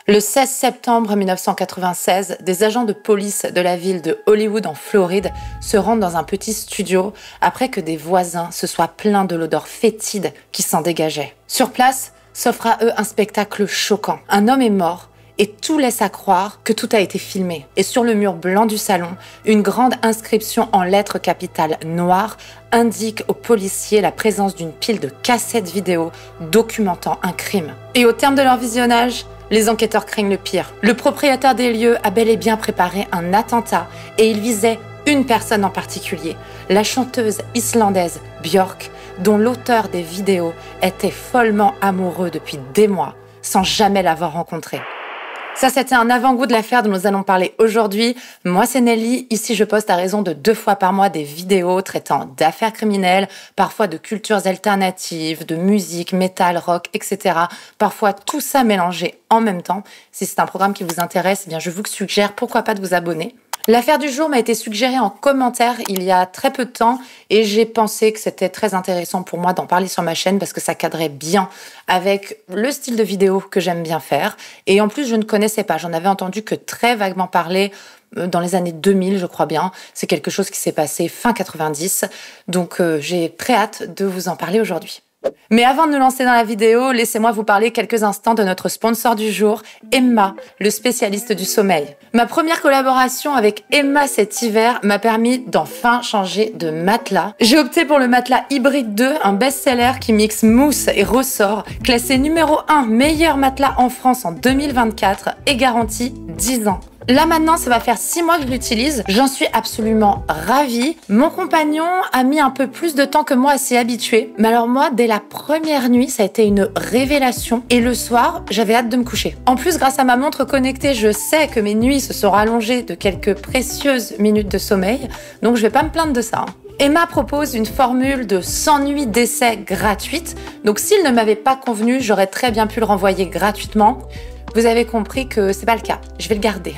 Le 16 septembre 1996, des agents de police de la ville de Hollywood en Floride se rendent dans un petit studio après que des voisins se soient plaints de l'odeur fétide qui s'en dégageait. Sur place, s'offre à eux un spectacle choquant. Un homme est mort et tout laisse à croire que tout a été filmé. Et sur le mur blanc du salon, une grande inscription en lettres capitales noires indique aux policiers la présence d'une pile de cassettes vidéo documentant un crime. Et au terme de leur visionnage, les enquêteurs craignent le pire. Le propriétaire des lieux a bel et bien préparé un attentat et il visait une personne en particulier, la chanteuse islandaise Björk, dont l'auteur des vidéos était follement amoureux depuis des mois, sans jamais l'avoir rencontrée. Ça, c'était un avant-goût de l'affaire dont nous allons parler aujourd'hui. Moi, c'est Nelly. Ici, je poste à raison de 2 fois par mois des vidéos traitant d'affaires criminelles, parfois de cultures alternatives, de musique, métal, rock, etc. Parfois, tout ça mélangé en même temps. Si c'est un programme qui vous intéresse, eh bien, je vous suggère, pourquoi pas, de vous abonner. L'affaire du jour m'a été suggérée en commentaire il y a très peu de temps et j'ai pensé que c'était très intéressant pour moi d'en parler sur ma chaîne parce que ça cadrait bien avec le style de vidéo que j'aime bien faire. Et en plus, je ne connaissais pas, j'en avais entendu que très vaguement parler dans les années 2000, je crois bien. C'est quelque chose qui s'est passé fin 90, donc j'ai très hâte de vous en parler aujourd'hui. Mais avant de nous lancer dans la vidéo, laissez-moi vous parler quelques instants de notre sponsor du jour, Emma, le spécialiste du sommeil. Ma première collaboration avec Emma cet hiver m'a permis d'enfin changer de matelas. J'ai opté pour le matelas Hybride 2, un best-seller qui mixe mousse et ressort, classé numéro 1 meilleur matelas en France en 2024 et garanti 10 ans. Là maintenant, ça va faire 6 mois que je l'utilise. J'en suis absolument ravie. Mon compagnon a mis un peu plus de temps que moi à s'y habituer. Mais alors moi, dès la première nuit, ça a été une révélation. Et le soir, j'avais hâte de me coucher. En plus, grâce à ma montre connectée, je sais que mes nuits se sont rallongées de quelques précieuses minutes de sommeil. Donc je vais pas me plaindre de ça. Emma propose une formule de 100 nuits d'essai gratuite. Donc s'il ne m'avait pas convenu, j'aurais très bien pu le renvoyer gratuitement. Vous avez compris que c'est pas le cas. Je vais le garder.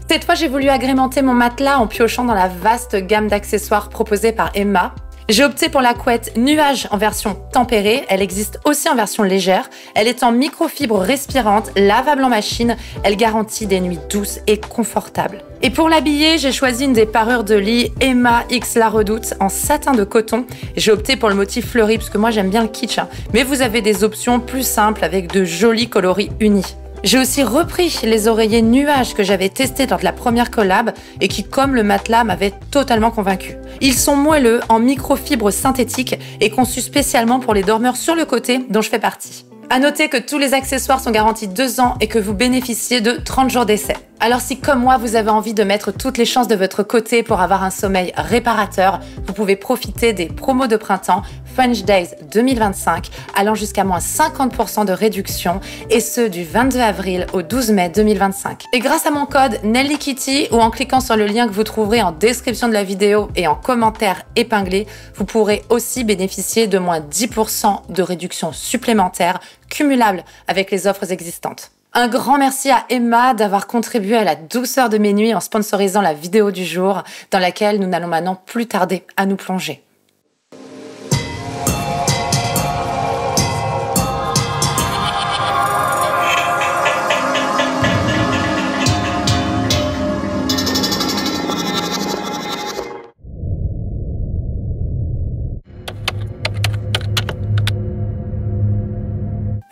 Cette fois, j'ai voulu agrémenter mon matelas en piochant dans la vaste gamme d'accessoires proposée par Emma. J'ai opté pour la couette Nuage en version tempérée. Elle existe aussi en version légère. Elle est en microfibre respirante, lavable en machine. Elle garantit des nuits douces et confortables. Et pour l'habiller, j'ai choisi une des parures de lit Emma X La Redoute en satin de coton. J'ai opté pour le motif fleuri parce que moi j'aime bien le kitsch. Mais vous avez des options plus simples avec de jolis coloris unis. J'ai aussi repris les oreillers Nuage que j'avais testés lors de la première collab et qui, comme le matelas, m'avaient totalement convaincu. Ils sont moelleux, en microfibre synthétique et conçus spécialement pour les dormeurs sur le côté dont je fais partie. À noter que tous les accessoires sont garantis 2 ans et que vous bénéficiez de 30 jours d'essai. Alors si comme moi vous avez envie de mettre toutes les chances de votre côté pour avoir un sommeil réparateur, vous pouvez profiter des promos de printemps French Days 2025 allant jusqu'à moins 50% de réduction et ce du 22 avril au 12 mai 2025. Et grâce à mon code NellyKitty ou en cliquant sur le lien que vous trouverez en description de la vidéo et en commentaire épinglé, vous pourrez aussi bénéficier de moins 10% de réduction supplémentaire cumulable avec les offres existantes. Un grand merci à Emma d'avoir contribué à la douceur de mes nuits en sponsorisant la vidéo du jour dans laquelle nous n'allons maintenant plus tarder à nous plonger.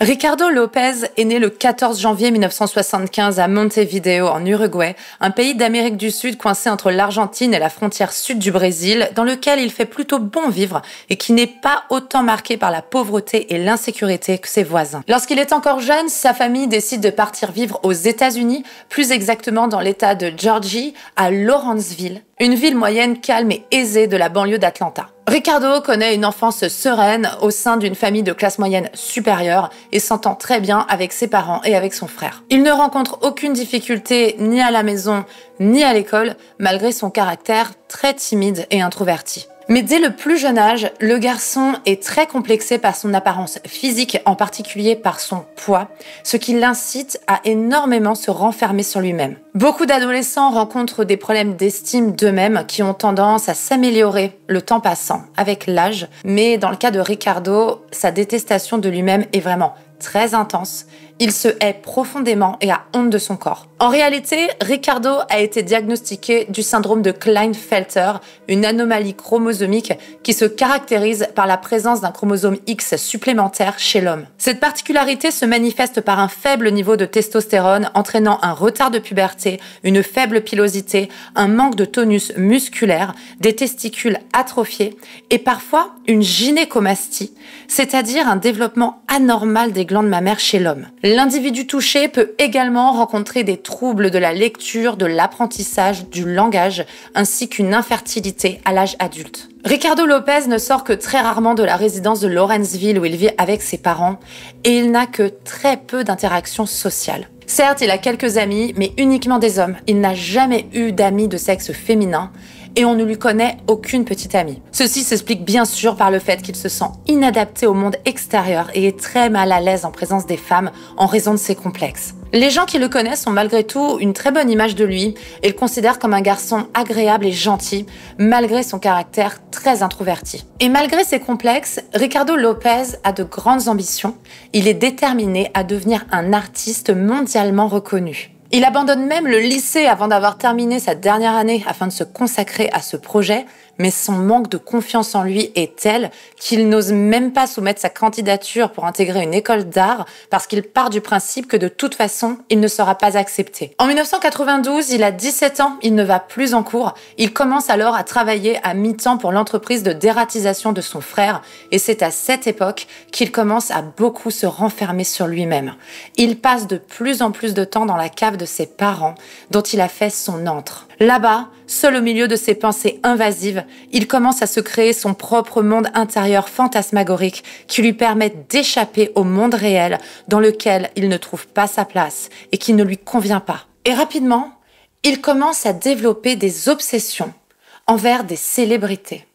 Ricardo Lopez est né le 14 janvier 1975 à Montevideo, en Uruguay, un pays d'Amérique du Sud coincé entre l'Argentine et la frontière sud du Brésil, dans lequel il fait plutôt bon vivre et qui n'est pas autant marqué par la pauvreté et l'insécurité que ses voisins. Lorsqu'il est encore jeune, sa famille décide de partir vivre aux États-Unis, plus exactement dans l'État de Georgie, à Lawrenceville, une ville moyenne calme et aisée de la banlieue d'Atlanta. Ricardo connaît une enfance sereine au sein d'une famille de classe moyenne supérieure et s'entend très bien avec ses parents et avec son frère. Il ne rencontre aucune difficulté ni à la maison ni à l'école, malgré son caractère très timide et introverti. Mais dès le plus jeune âge, le garçon est très complexé par son apparence physique, en particulier par son poids, ce qui l'incite à énormément se renfermer sur lui-même. Beaucoup d'adolescents rencontrent des problèmes d'estime d'eux-mêmes qui ont tendance à s'améliorer le temps passant, avec l'âge, mais dans le cas de Ricardo, sa détestation de lui-même est vraiment très intense, il se hait profondément et a honte de son corps. En réalité, Ricardo a été diagnostiqué du syndrome de Klinefelter, une anomalie chromosomique qui se caractérise par la présence d'un chromosome X supplémentaire chez l'homme. Cette particularité se manifeste par un faible niveau de testostérone entraînant un retard de puberté, une faible pilosité, un manque de tonus musculaire, des testicules atrophiés et parfois une gynécomastie, c'est-à-dire un développement anormal des glandes mammaires chez l'homme. L'individu touché peut également rencontrer des troubles de la lecture, de l'apprentissage, du langage, ainsi qu'une infertilité à l'âge adulte. Ricardo Lopez ne sort que très rarement de la résidence de Lawrenceville où il vit avec ses parents et il n'a que très peu d'interactions sociales. Certes, il a quelques amis, mais uniquement des hommes. Il n'a jamais eu d'amis de sexe féminin et on ne lui connaît aucune petite amie. Ceci s'explique bien sûr par le fait qu'il se sent inadapté au monde extérieur et est très mal à l'aise en présence des femmes en raison de ses complexes. Les gens qui le connaissent ont malgré tout une très bonne image de lui et le considèrent comme un garçon agréable et gentil, malgré son caractère très introverti. Et malgré ses complexes, Ricardo Lopez a de grandes ambitions. Il est déterminé à devenir un artiste mondialement reconnu. Il abandonne même le lycée avant d'avoir terminé sa dernière année afin de se consacrer à ce projet, mais son manque de confiance en lui est tel qu'il n'ose même pas soumettre sa candidature pour intégrer une école d'art parce qu'il part du principe que de toute façon, il ne sera pas accepté. En 1992, il a 17 ans, il ne va plus en cours. Il commence alors à travailler à mi-temps pour l'entreprise de dératisation de son frère et c'est à cette époque qu'il commence à beaucoup se renfermer sur lui-même. Il passe de plus en plus de temps dans la cave de ses parents, dont il a fait son antre. Là-bas, seul au milieu de ses pensées invasives, il commence à se créer son propre monde intérieur fantasmagorique qui lui permet d'échapper au monde réel dans lequel il ne trouve pas sa place et qui ne lui convient pas. Et rapidement, il commence à développer des obsessions envers des célébrités.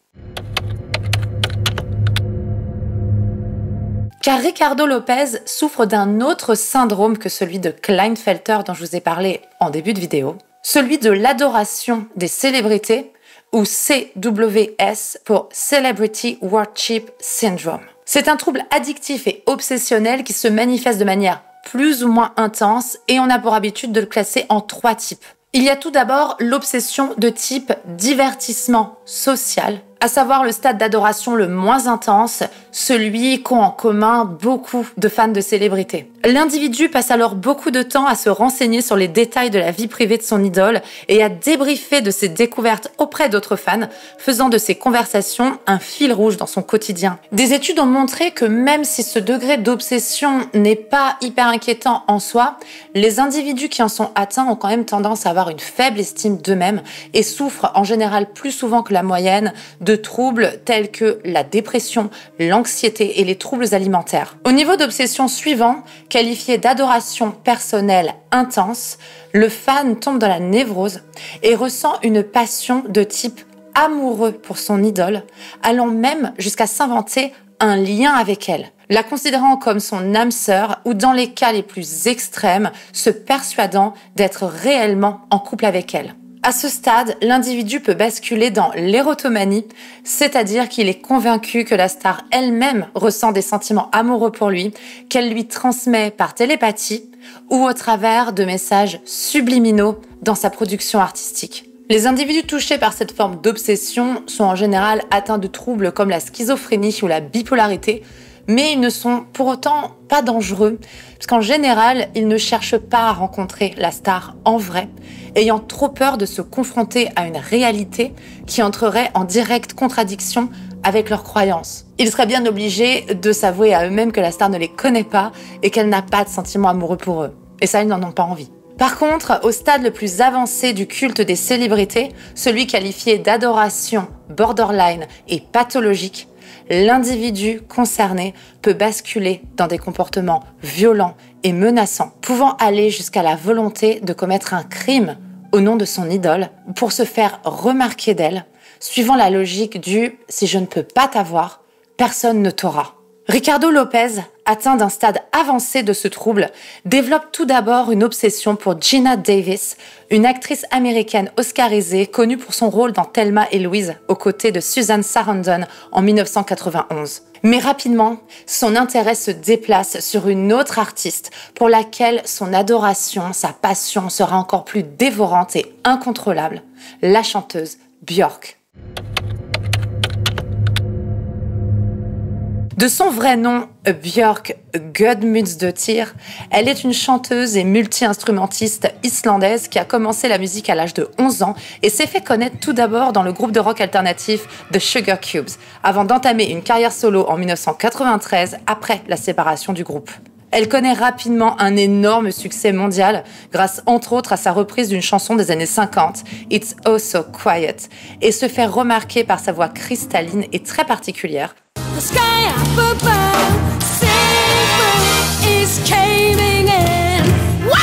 Car Ricardo Lopez souffre d'un autre syndrome que celui de Klinefelter dont je vous ai parlé en début de vidéo, celui de l'adoration des célébrités ou CWS pour Celebrity Worship Syndrome. C'est un trouble addictif et obsessionnel qui se manifeste de manière plus ou moins intense et on a pour habitude de le classer en 3 types. Il y a tout d'abord l'obsession de type divertissement social, à savoir le stade d'adoration le moins intense, celui qu'ont en commun beaucoup de fans de célébrités. L'individu passe alors beaucoup de temps à se renseigner sur les détails de la vie privée de son idole et à débriefer de ses découvertes auprès d'autres fans, faisant de ces conversations un fil rouge dans son quotidien. Des études ont montré que même si ce degré d'obsession n'est pas hyper inquiétant en soi, les individus qui en sont atteints ont quand même tendance à avoir une faible estime d'eux-mêmes et souffrent en général plus souvent que la moyenne de troubles tels que la dépression, l'anxiété et les troubles alimentaires. Au niveau d'obsession suivant, qualifié d'adoration personnelle intense, le fan tombe dans la névrose et ressent une passion de type amoureux pour son idole, allant même jusqu'à s'inventer un lien avec elle, la considérant comme son âme sœur ou dans les cas les plus extrêmes, se persuadant d'être réellement en couple avec elle. À ce stade, l'individu peut basculer dans l'érotomanie, c'est-à-dire qu'il est convaincu que la star elle-même ressent des sentiments amoureux pour lui, qu'elle lui transmet par télépathie ou au travers de messages subliminaux dans sa production artistique. Les individus touchés par cette forme d'obsession sont en général atteints de troubles comme la schizophrénie ou la bipolarité, mais ils ne sont pour autant pas dangereux, parce qu'en général, ils ne cherchent pas à rencontrer la star en vrai, ayant trop peur de se confronter à une réalité qui entrerait en directe contradiction avec leurs croyances. Ils seraient bien obligés de s'avouer à eux-mêmes que la star ne les connaît pas et qu'elle n'a pas de sentiments amoureux pour eux. Et ça, ils n'en ont pas envie. Par contre, au stade le plus avancé du culte des célébrités, celui qualifié d'adoration borderline et pathologique, l'individu concerné peut basculer dans des comportements violents et menaçants, pouvant aller jusqu'à la volonté de commettre un crime au nom de son idole pour se faire remarquer d'elle, suivant la logique du « si je ne peux pas t'avoir, personne ne t'aura ». Ricardo Lopez atteint d'un stade avancé de ce trouble, développe tout d'abord une obsession pour Geena Davis, une actrice américaine oscarisée connue pour son rôle dans Thelma et Louise aux côtés de Susan Sarandon en 1991. Mais rapidement, son intérêt se déplace sur une autre artiste pour laquelle son adoration, sa passion sera encore plus dévorante et incontrôlable, la chanteuse Björk. De son vrai nom, Björk Gudmundsdóttir, elle est une chanteuse et multi-instrumentiste islandaise qui a commencé la musique à l'âge de 11 ans et s'est fait connaître tout d'abord dans le groupe de rock alternatif The Sugar Cubes, avant d'entamer une carrière solo en 1993 après la séparation du groupe. Elle connaît rapidement un énorme succès mondial grâce entre autres à sa reprise d'une chanson des années 50, It's Oh So Quiet, et se fait remarquer par sa voix cristalline et très particulière. The sky up above, is caving in. Wow!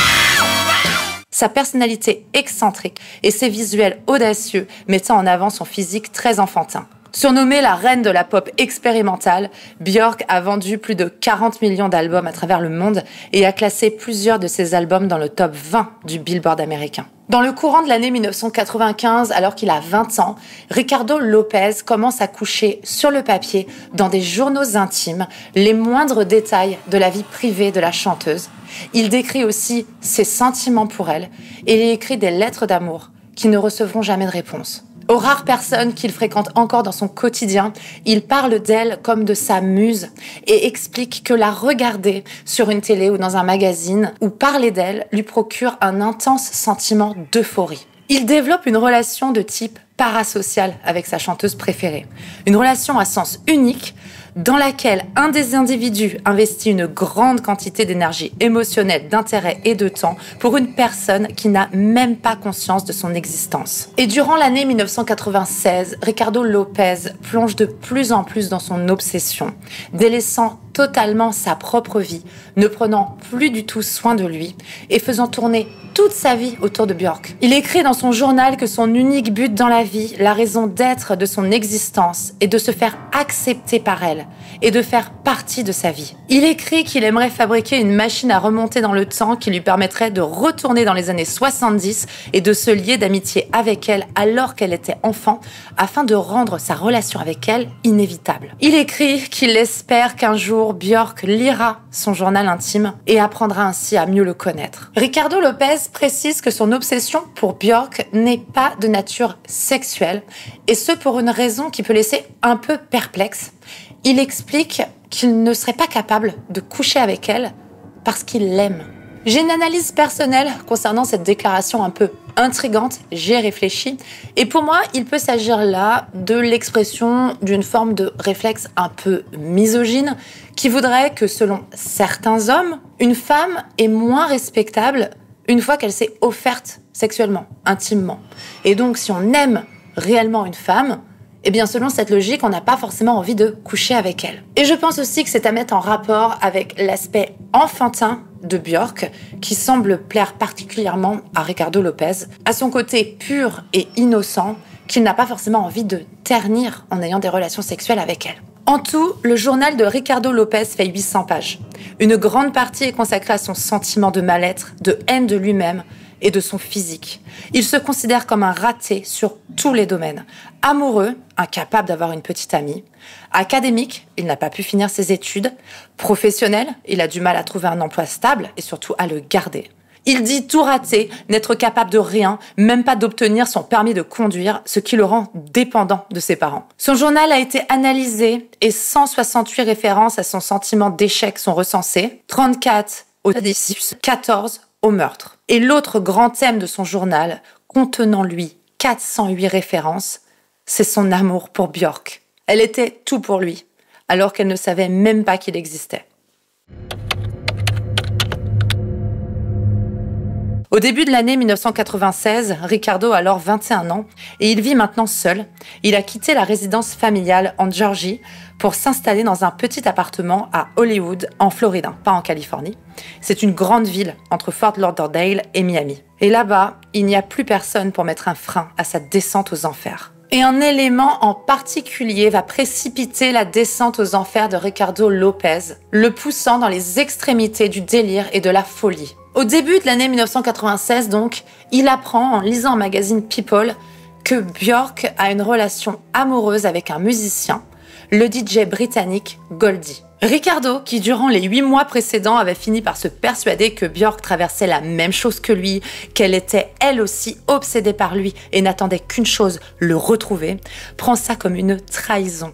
Sa personnalité excentrique et ses visuels audacieux mettant en avant son physique très enfantin. Surnommée la reine de la pop expérimentale, Björk a vendu plus de 40 millions d'albums à travers le monde et a classé plusieurs de ses albums dans le top 20 du Billboard américain. Dans le courant de l'année 1995, alors qu'il a 20 ans, Ricardo Lopez commence à coucher sur le papier, dans des journaux intimes, les moindres détails de la vie privée de la chanteuse. Il décrit aussi ses sentiments pour elle et il écrit des lettres d'amour qui ne recevront jamais de réponse. Aux rares personnes qu'il fréquente encore dans son quotidien, il parle d'elle comme de sa muse et explique que la regarder sur une télé ou dans un magazine ou parler d'elle lui procure un intense sentiment d'euphorie. Il développe une relation de type parasocial avec sa chanteuse préférée. Une relation à sens unique dans laquelle un des individus investit une grande quantité d'énergie émotionnelle, d'intérêt et de temps pour une personne qui n'a même pas conscience de son existence. Et durant l'année 1996, Ricardo Lopez plonge de plus en plus dans son obsession, délaissant totalement sa propre vie, ne prenant plus du tout soin de lui et faisant tourner toute sa vie autour de Björk. Il écrit dans son journal que son unique but dans la vie, la raison d'être de son existence, est de se faire accepter par elle et de faire partie de sa vie. Il écrit qu'il aimerait fabriquer une machine à remonter dans le temps qui lui permettrait de retourner dans les années 70 et de se lier d'amitié avec elle alors qu'elle était enfant, afin de rendre sa relation avec elle inévitable. Il écrit qu'il espère qu'un jour Björk lira son journal intime et apprendra ainsi à mieux le connaître. Ricardo Lopez précise que son obsession pour Björk n'est pas de nature sexuelle, et ce pour une raison qui peut laisser un peu perplexe. Il explique qu'il ne serait pas capable de coucher avec elle parce qu'il l'aime. J'ai une analyse personnelle concernant cette déclaration un peu intrigante, j'y ai réfléchi, et pour moi, il peut s'agir là de l'expression d'une forme de réflexe un peu misogyne qui voudrait que, selon certains hommes, une femme est moins respectable une fois qu'elle s'est offerte sexuellement, intimement. Et donc, si on aime réellement une femme, eh bien, selon cette logique, on n'a pas forcément envie de coucher avec elle. Et je pense aussi que c'est à mettre en rapport avec l'aspect enfantin de Björk, qui semble plaire particulièrement à Ricardo Lopez, à son côté pur et innocent, qu'il n'a pas forcément envie de ternir en ayant des relations sexuelles avec elle. En tout, le journal de Ricardo Lopez fait 800 pages. Une grande partie est consacrée à son sentiment de mal-être, de haine de lui-même et de son physique. Il se considère comme un raté sur tous les domaines. Amoureux, incapable d'avoir une petite amie. Académique, il n'a pas pu finir ses études. Professionnel, il a du mal à trouver un emploi stable et surtout à le garder. Il dit tout rater, n'être capable de rien, même pas d'obtenir son permis de conduire, ce qui le rend dépendant de ses parents. Son journal a été analysé et 168 références à son sentiment d'échec sont recensées, 34 au décisif, 14 au meurtre. Et l'autre grand thème de son journal, contenant lui 408 références, c'est son amour pour Björk. Elle était tout pour lui, alors qu'elle ne savait même pas qu'il existait. Au début de l'année 1996, Ricardo a alors 21 ans et il vit maintenant seul. Il a quitté la résidence familiale en Géorgie pour s'installer dans un petit appartement à Hollywood, en Floride, pas en Californie. C'est une grande ville entre Fort Lauderdale et Miami. Et là-bas, il n'y a plus personne pour mettre un frein à sa descente aux enfers. Et un élément en particulier va précipiter la descente aux enfers de Ricardo Lopez, le poussant dans les extrémités du délire et de la folie. Au début de l'année 1996 donc, il apprend en lisant un magazine People que Björk a une relation amoureuse avec un musicien, le DJ britannique Goldie. Ricardo, qui durant les 8 mois précédents avait fini par se persuader que Björk traversait la même chose que lui, qu'elle était elle aussi obsédée par lui et n'attendait qu'une chose, le retrouver, prend ça comme une trahison.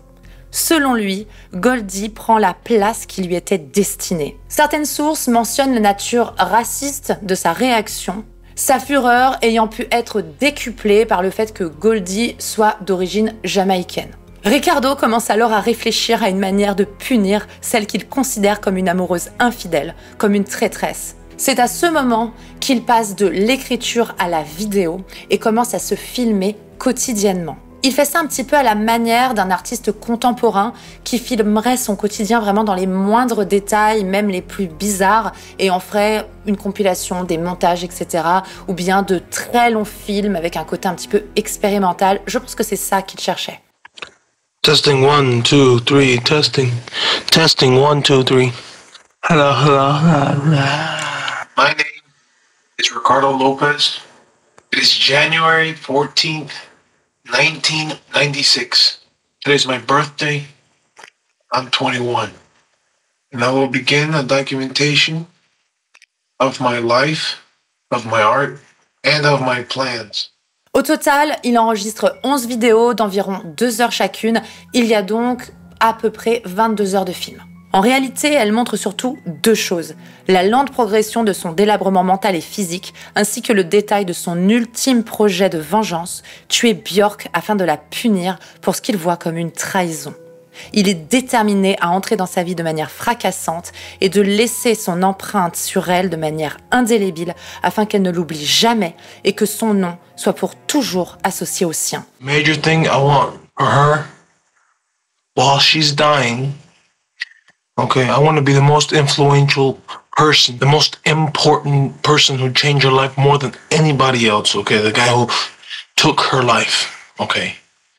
Selon lui, Goldie prend la place qui lui était destinée. Certaines sources mentionnent la nature raciste de sa réaction, sa fureur ayant pu être décuplée par le fait que Goldie soit d'origine jamaïcaine. Ricardo commence alors à réfléchir à une manière de punir celle qu'il considère comme une amoureuse infidèle, comme une traîtresse. C'est à ce moment qu'il passe de l'écriture à la vidéo et commence à se filmer quotidiennement. Il fait ça un petit peu à la manière d'un artiste contemporain qui filmerait son quotidien vraiment dans les moindres détails, même les plus bizarres, et en ferait une compilation, des montages, etc. Ou bien de très longs films avec un côté un petit peu expérimental. Je pense que c'est ça qu'il cherchait. Testing 1, 2, 3, testing. Testing 1, 2, 3. Hello, hello, hello. My name is Ricardo Lopez. It is January 14th, 1996. Today is my birthday. I'm 21. And I will begin a documentation of my life, of my art, and of my plans. Au total, il enregistre 11 vidéos d'environ 2 heures chacune. Il y a donc à peu près 22 heures de film. En réalité, elle montre surtout 2 choses. La lente progression de son délabrement mental et physique, ainsi que le détail de son ultime projet de vengeance, tuer Björk afin de la punir pour ce qu'il voit comme une trahison. Il est déterminé à entrer dans sa vie de manière fracassante et de laisser son empreinte sur elle de manière indélébile afin qu'elle ne l'oublie jamais et que son nom soit pour toujours associé au sien. Major thing I want for her while she's dying. Okay, I want to be the most influential person, the most important person who changed her life more than anybody else, okay? The guy who took her life, okay?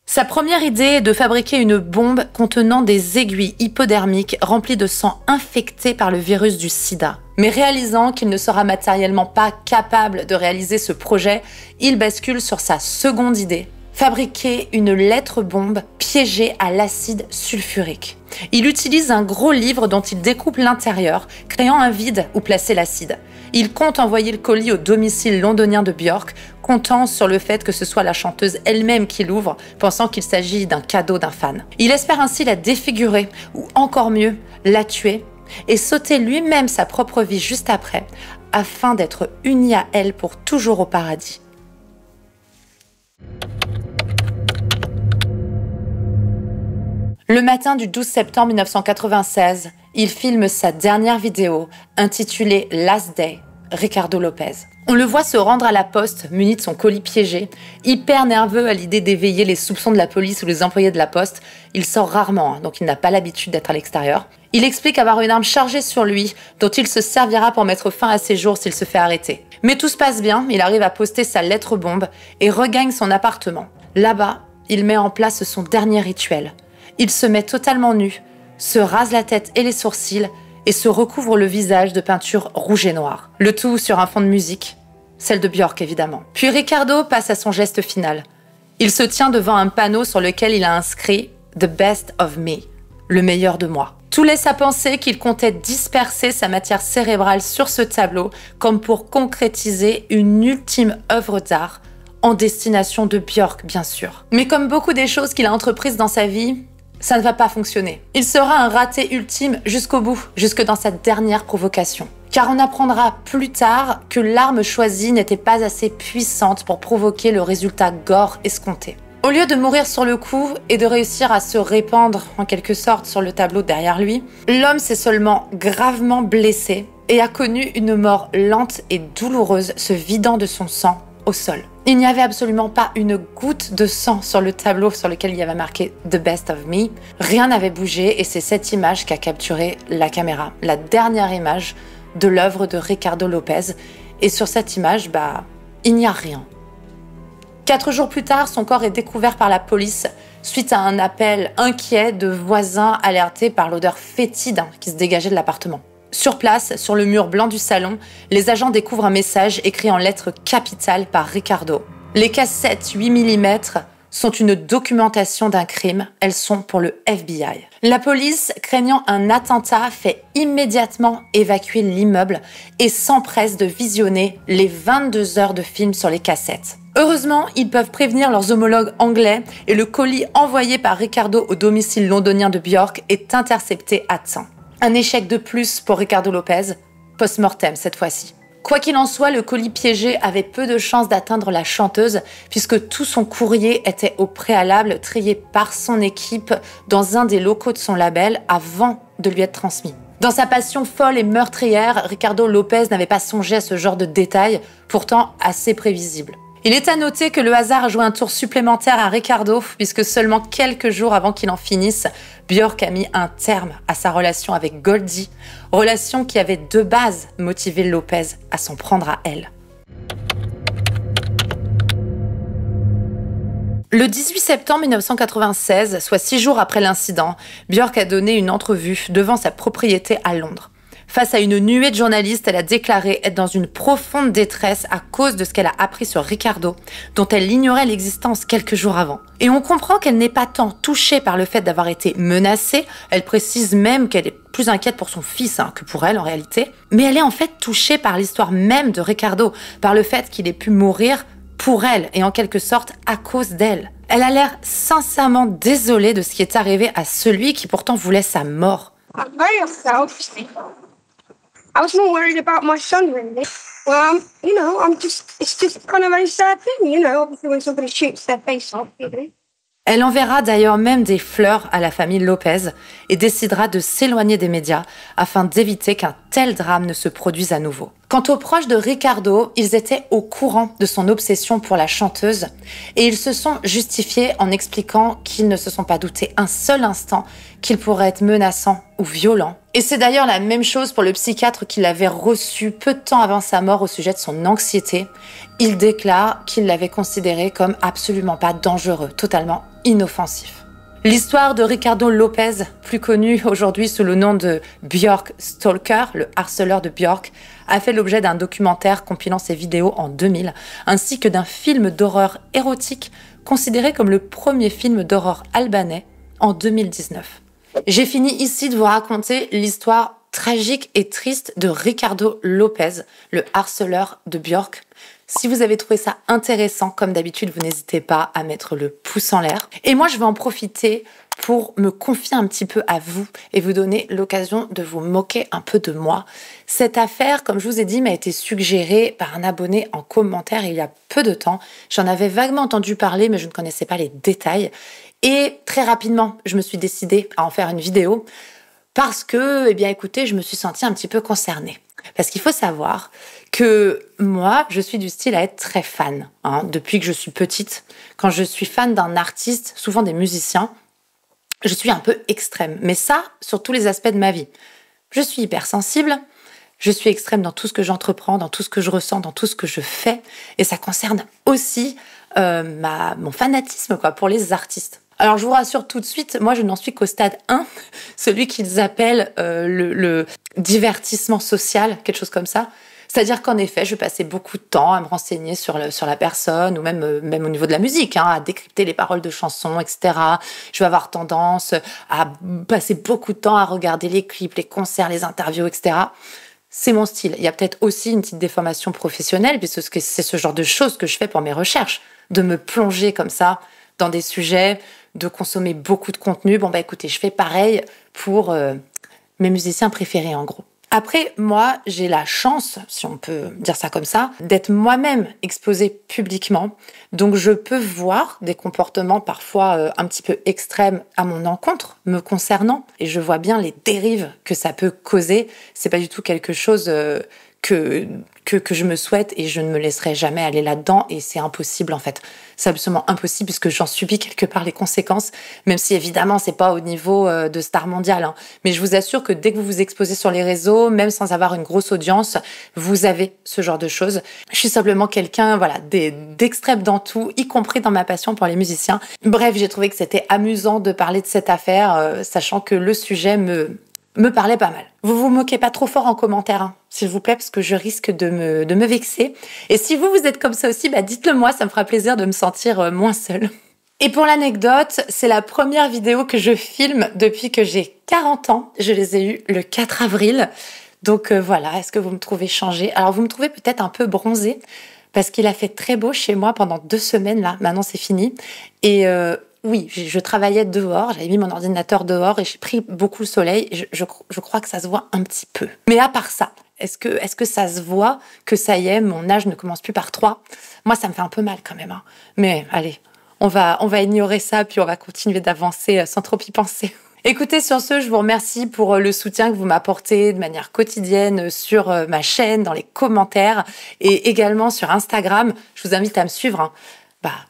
Sa première idée est de fabriquer une bombe contenant des aiguilles hypodermiques remplies de sang infecté par le virus du sida. Mais réalisant qu'il ne sera matériellement pas capable de réaliser ce projet, il bascule sur sa seconde idée, fabriquer une lettre-bombe piégée à l'acide sulfurique. Il utilise un gros livre dont il découpe l'intérieur, créant un vide où placer l'acide. Il compte envoyer le colis au domicile londonien de Björk, comptant sur le fait que ce soit la chanteuse elle-même qui l'ouvre, pensant qu'il s'agit d'un cadeau d'un fan. Il espère ainsi la défigurer, ou encore mieux, la tuer, et sauter lui-même sa propre vie juste après, afin d'être uni à elle pour toujours au paradis. Le matin du 12 septembre 1996, il filme sa dernière vidéo, intitulée Last Day, Ricardo Lopez. On le voit se rendre à la poste, muni de son colis piégé, hyper nerveux à l'idée d'éveiller les soupçons de la police ou les employés de la poste. Il sort rarement, donc il n'a pas l'habitude d'être à l'extérieur. Il explique avoir une arme chargée sur lui, dont il se servira pour mettre fin à ses jours s'il se fait arrêter. Mais tout se passe bien, il arrive à poster sa lettre-bombe et regagne son appartement. Là-bas, il met en place son dernier rituel. Il se met totalement nu, se rase la tête et les sourcils et se recouvre le visage de peinture rouge et noire. Le tout sur un fond de musique, celle de Björk évidemment. Puis Ricardo passe à son geste final. Il se tient devant un panneau sur lequel il a inscrit « The best of me », le meilleur de moi. Tout laisse à penser qu'il comptait disperser sa matière cérébrale sur ce tableau comme pour concrétiser une ultime œuvre d'art en destination de Björk bien sûr. Mais comme beaucoup des choses qu'il a entreprises dans sa vie, ça ne va pas fonctionner. Il sera un raté ultime jusqu'au bout, jusque dans sa dernière provocation. Car on apprendra plus tard que l'arme choisie n'était pas assez puissante pour provoquer le résultat gore escompté. Au lieu de mourir sur le coup et de réussir à se répandre en quelque sorte sur le tableau derrière lui, l'homme s'est seulement gravement blessé et a connu une mort lente et douloureuse se vidant de son sang au sol. Il n'y avait absolument pas une goutte de sang sur le tableau sur lequel il y avait marqué « The best of me ». Rien n'avait bougé et c'est cette image qu'a capturé la caméra. La dernière image de l'œuvre de Ricardo Lopez. Et sur cette image, il n'y a rien. 4 jours plus tard, son corps est découvert par la police suite à un appel inquiet de voisins alertés par l'odeur fétide qui se dégageait de l'appartement. Sur place, sur le mur blanc du salon, les agents découvrent un message écrit en lettres capitales par Ricardo. Les cassettes 8 mm sont une documentation d'un crime. Elles sont pour le FBI. La police, craignant un attentat, fait immédiatement évacuer l'immeuble et s'empresse de visionner les 22 heures de film sur les cassettes. Heureusement, ils peuvent prévenir leurs homologues anglais et le colis envoyé par Ricardo au domicile londonien de Björk est intercepté à temps. Un échec de plus pour Ricardo Lopez, post-mortem cette fois-ci. Quoi qu'il en soit, le colis piégé avait peu de chances d'atteindre la chanteuse puisque tout son courrier était au préalable trié par son équipe dans un des locaux de son label avant de lui être transmis. Dans sa passion folle et meurtrière, Ricardo Lopez n'avait pas songé à ce genre de détails, pourtant assez prévisibles. Il est à noter que le hasard a joué un tour supplémentaire à Ricardo, puisque seulement quelques jours avant qu'il en finisse, Björk a mis un terme à sa relation avec Goldie, relation qui avait de base motivé Lopez à s'en prendre à elle. Le 18 septembre 1996, soit 6 jours après l'incident, Björk a donné une entrevue devant sa propriété à Londres. Face à une nuée de journalistes, elle a déclaré être dans une profonde détresse à cause de ce qu'elle a appris sur Ricardo, dont elle ignorait l'existence quelques jours avant. Et on comprend qu'elle n'est pas tant touchée par le fait d'avoir été menacée, elle précise même qu'elle est plus inquiète pour son fils que pour elle en réalité, mais elle est en fait touchée par l'histoire même de Ricardo, par le fait qu'il ait pu mourir pour elle et en quelque sorte à cause d'elle. Elle a l'air sincèrement désolée de ce qui est arrivé à celui qui pourtant voulait sa mort. I was more worried about my son, really. Well, it's just kind of a sad thing, obviously when somebody shoots their face off, Elle enverra d'ailleurs même des fleurs à la famille Lopez et décidera de s'éloigner des médias afin d'éviter qu'un tel drame ne se produise à nouveau. Quant aux proches de Ricardo, ils étaient au courant de son obsession pour la chanteuse et ils se sont justifiés en expliquant qu'ils ne se sont pas doutés un seul instant qu'il pourrait être menaçant ou violent. Et c'est d'ailleurs la même chose pour le psychiatre qui l'avait reçu peu de temps avant sa mort au sujet de son anxiété. Il déclare qu'il l'avait considéré comme absolument pas dangereux, totalement inoffensif. L'histoire de Ricardo Lopez, plus connu aujourd'hui sous le nom de Björk Stalker, le harceleur de Björk, a fait l'objet d'un documentaire compilant ses vidéos en 2000, ainsi que d'un film d'horreur érotique considéré comme le premier film d'horreur albanais en 2019. J'ai fini ici de vous raconter l'histoire tragique et triste de Ricardo Lopez, le harceleur de Björk. Si vous avez trouvé ça intéressant, comme d'habitude, vous n'hésitez pas à mettre le pouce en l'air. Et moi, je vais en profiter pour me confier un petit peu à vous et vous donner l'occasion de vous moquer un peu de moi. Cette affaire, comme je vous ai dit, m'a été suggérée par un abonné en commentaire il y a peu de temps. J'en avais vaguement entendu parler, mais je ne connaissais pas les détails. Et très rapidement, je me suis décidée à en faire une vidéo parce que, écoutez, je me suis sentie un petit peu concernée. Parce qu'il faut savoir que moi, je suis du style à être très fan. Depuis que je suis petite, quand je suis fan d'un artiste, souvent des musiciens, je suis un peu extrême. Mais ça, sur tous les aspects de ma vie. Je suis hypersensible, je suis extrême dans tout ce que j'entreprends, dans tout ce que je ressens, dans tout ce que je fais. Et ça concerne aussi mon fanatisme pour les artistes. Alors, je vous rassure tout de suite, moi, je n'en suis qu'au stade 1, celui qu'ils appellent le divertissement social, quelque chose comme ça. C'est-à-dire qu'en effet, je passais beaucoup de temps à me renseigner sur la personne, ou même au niveau de la musique, à décrypter les paroles de chansons, etc. Je vais avoir tendance à passer beaucoup de temps à regarder les clips, les concerts, les interviews, etc. C'est mon style. Il y a peut-être aussi une petite déformation professionnelle, puisque c'est ce genre de choses que je fais pour mes recherches, de me plonger comme ça dans des sujets, de consommer beaucoup de contenu. Écoutez, je fais pareil pour mes musiciens préférés, en gros. Après, moi, j'ai la chance, si on peut dire ça comme ça, d'être moi-même exposée publiquement. Donc, je peux voir des comportements parfois un petit peu extrêmes à mon encontre, me concernant. Et je vois bien les dérives que ça peut causer. C'est pas du tout quelque chose que je me souhaite et je ne me laisserai jamais aller là-dedans et c'est impossible en fait. C'est absolument impossible puisque j'en subis quelque part les conséquences, même si évidemment c'est pas au niveau de star mondiale. Hein. Mais je vous assure que dès que vous vous exposez sur les réseaux, même sans avoir une grosse audience, vous avez ce genre de choses. Je suis simplement quelqu'un d'extrême dans tout, y compris dans ma passion pour les musiciens. Bref, j'ai trouvé que c'était amusant de parler de cette affaire, sachant que le sujet me parlait pas mal. Vous vous moquez pas trop fort en commentaire, hein, s'il vous plaît, parce que je risque de me vexer. Et si vous êtes comme ça aussi, dites-le moi, ça me fera plaisir de me sentir moins seule. Et pour l'anecdote, c'est la première vidéo que je filme depuis que j'ai 40 ans. Je les ai eues le 4 avril. Donc voilà, est-ce que vous me trouvez changée? Alors vous me trouvez peut-être un peu bronzée, parce qu'il a fait très beau chez moi pendant 2 semaines, là. Maintenant, c'est fini. Et oui, je travaillais dehors, j'avais mis mon ordinateur dehors et j'ai pris beaucoup le soleil. Je crois que ça se voit un petit peu. Mais à part ça, est-ce que ça se voit que ça y est, mon âge ne commence plus par 3? Moi, ça me fait un peu mal quand même. Hein. Mais allez, on va ignorer ça, puis on va continuer d'avancer sans trop y penser. Écoutez, sur ce, je vous remercie pour le soutien que vous m'apportez de manière quotidienne sur ma chaîne, dans les commentaires et également sur Instagram. Je vous invite à me suivre. Hein.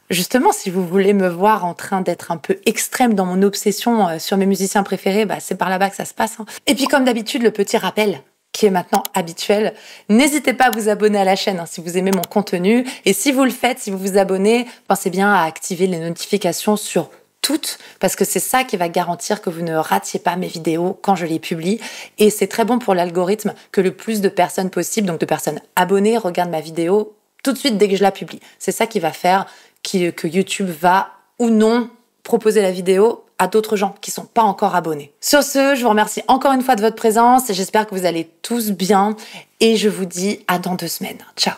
Justement, si vous voulez me voir en train d'être un peu extrême dans mon obsession sur mes musiciens préférés, c'est par là-bas que ça se passe. Hein. Et puis comme d'habitude, le petit rappel qui est maintenant habituel, n'hésitez pas à vous abonner à la chaîne si vous aimez mon contenu. Et si vous le faites, si vous vous abonnez, pensez bien à activer les notifications sur toutes, parce que c'est ça qui va garantir que vous ne ratiez pas mes vidéos quand je les publie. Et c'est très bon pour l'algorithme que le plus de personnes possible, donc de personnes abonnées, regardent ma vidéo tout de suite dès que je la publie. C'est ça qui va faire que YouTube va ou non proposer la vidéo à d'autres gens qui sont pas encore abonnés. Sur ce, je vous remercie encore une fois de votre présence. J'espère que vous allez tous bien et je vous dis à dans 2 semaines. Ciao.